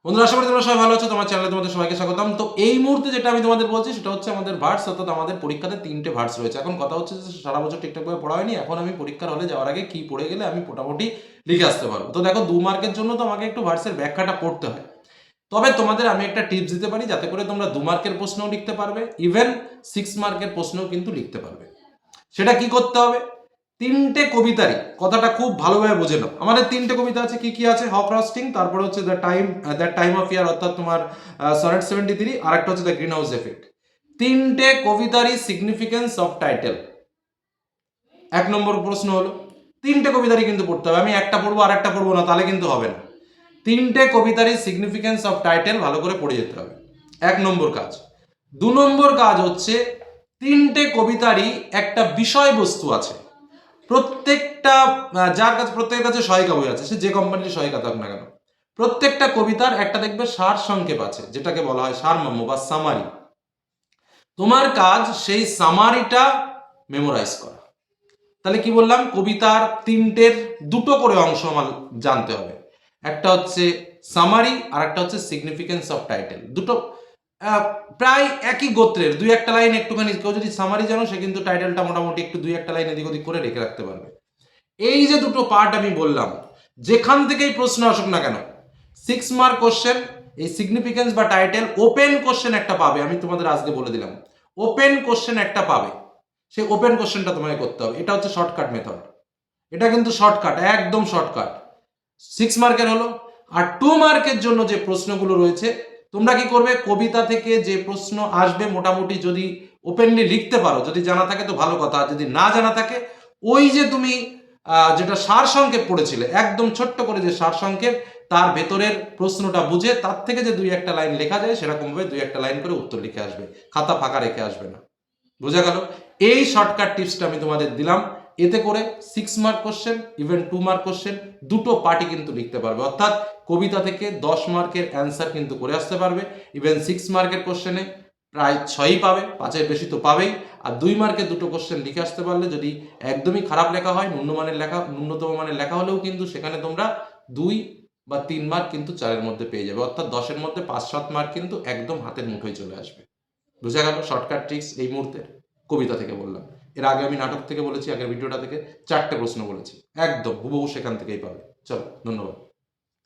বন্ধুরা, আশা করি তোমরা সবাই ভালো আছো। তোমার চ্যানেলে তোমাদের সবাইকে স্বাগতম। তো এই মুহূর্তে যেটা আমি তোমাদের বলছি সেটা হচ্ছে আমাদের ভার্স, অর্থাৎ আমাদের পরীক্ষাতে 3টে ভার্স রয়েছে। এখন কথা হচ্ছে যে সারা বছর ঠিকঠাকভাবে পড়া হয়নি, এখন আমি পরীক্ষার হলে যাওয়ার আগে কি পড়ে গেলে আমি মোটামুটি লিখে আসতে পারবো। তো দেখো, 2 মার্কের জন্য তো আমাকে একটু ভার্সের ব্যাখ্যাটা পড়তে হয়। তবে তোমাদের আমি একটা টিপস দিতে পারি, যাতে করে তোমরা 2 মার্কের প্রশ্নও লিখতে পারবে, ইভেন 6 মার্কের প্রশ্নও কিন্তু লিখতে পারবে। সেটা কি করতে হবে? 3টে কবিতারই কথাটা খুব ভালোভাবে বুঝে নাও। আমাদের 3টে কবিতা আছে, কি কি আছে? হক রস্টিং, তারপরে হচ্ছে দ্য টাইম অফ ইয়ার, অর্থাৎ তোমার সনেট 73, আর একটা হচ্ছে দ্য গ্রিন হাউস এফেক্ট। 3টে কবিতারই সিগনিফিকেন্স অফ টাইটেল। 1 নম্বর প্রশ্ন হলো, 3টে কবিতারই কিন্তু পড়তে হবে। আমি একটা পড়বো আর একটা পড়বো না, তাহলে কিন্তু হবে না। 3টে কবিতারই সিগনিফিকেন্স অফ টাইটেল ভালো করে পড়ে যেতে হবে, 1 নম্বর কাজ। 2 নম্বর কাজ হচ্ছে 3টে কবিতারই একটা বিষয়বস্তু আছে। প্রত্যেকের কাছে সহায়িকা বই আছে, সে যে কোম্পানির সহায়িকা থাক না কেন, প্রত্যেকটা কবিতার একটা দেখবে সার সংক্ষেপ আছে, যেটাকে বলা হয় সারমর্ম বা সামারি। তোমার কাজ সেই সামারিটা মেমোরাইজ করা। তাহলে কি বললাম? কবিতার 3টের 2টো করে অংশ আমার জানতে হবে। একটা হচ্ছে সামারি আর একটা হচ্ছে সিগনিফিকেন্স অফ টাইটেল। দুটো প্রায় একই গোত্রের, 2-1 লাইন একটুখানি, কেউ যদি সামারি জানো সে কিন্তু টাইটেলটা মোটামুটি একটু 2-1 লাইন এদিক ওদিক করে রেখে রাখতে পারবে। এই যে দুটো পার্ট আমি বললাম, যেখান থেকেই প্রশ্ন আসুক না কেন, 6 মার্ক কোশ্চেন, এই সিগনিফিকেন্স বা টাইটেল ওপেন কোশ্চেন একটা পাবে। আমি তোমাদের আজকে বলে দিলাম, ওপেন কোশ্চেন একটা পাবে। সেই ওপেন কোশ্চেনটা তোমাকে করতে হবে। এটা হচ্ছে শর্টকাট মেথড। এটা কিন্তু শর্টকাট, একদম শর্টকাট। 6 মার্কের হলো। আর 2 মার্কের জন্য যে প্রশ্নগুলো রয়েছে, তোমরা কি করবে? কবিতা থেকে যে প্রশ্ন আসবে মোটামুটি যদি ওপেনলি লিখতে পারো, যদি জানা থাকে তো ভালো কথা, যদি না জানা থাকে ওই যে তুমি যেটা সার সংক্ষেপ পড়েছিলে, একদম ছোট্ট করে যে সার সংক্ষেপ, তার ভেতরের প্রশ্নটা বুঝে তার থেকে যে 2-1 লাইন লেখা যায়, সেরকম ভাবে 2-1 লাইন করে উত্তর লিখে আসবে, খাতা ফাঁকা রেখে আসবে না। বোঝা গেল? এই শর্টকাট টিপসটা আমি তোমাদের দিলাম। এতে করে 6 mark question, even 2 mark question, দুটো পার্টি কিন্তু লিখতে পারবে। অর্থাৎ কবিতা থেকে 10 মার্কের অ্যান্সার কিন্তু করে আসতে পারবে। ইভেন 6 মার্কের কোশ্চেনে প্রায় 6ই পাবে, 5-এর বেশি তো পাবেই। আর 2 মার্কের দুটো কোশ্চেন লিখে আসতে পারলে, যদি একদমই খারাপ লেখা হয়, ন্যূনতম মানের লেখা হলেও কিন্তু সেখানে তোমরা 2 বা 3 মার্ক কিন্তু 4-এর মধ্যে পেয়ে যাবে। অর্থাৎ 10-এর মধ্যে 5-7 মার্ক কিন্তু একদম হাতের মুঠোয় চলে আসবে। বোঝা গেল শর্টকাট ট্রিক্স এই মুহূর্তের? কবিতা থেকে বললাম। এর আগে আমি নাটক থেকে বলেছি, আগের ভিডিওটা থেকে 4টে প্রশ্ন বলেছি, একদম হুবহু সেখান থেকেই পাবে। চলো, ধন্যবাদ।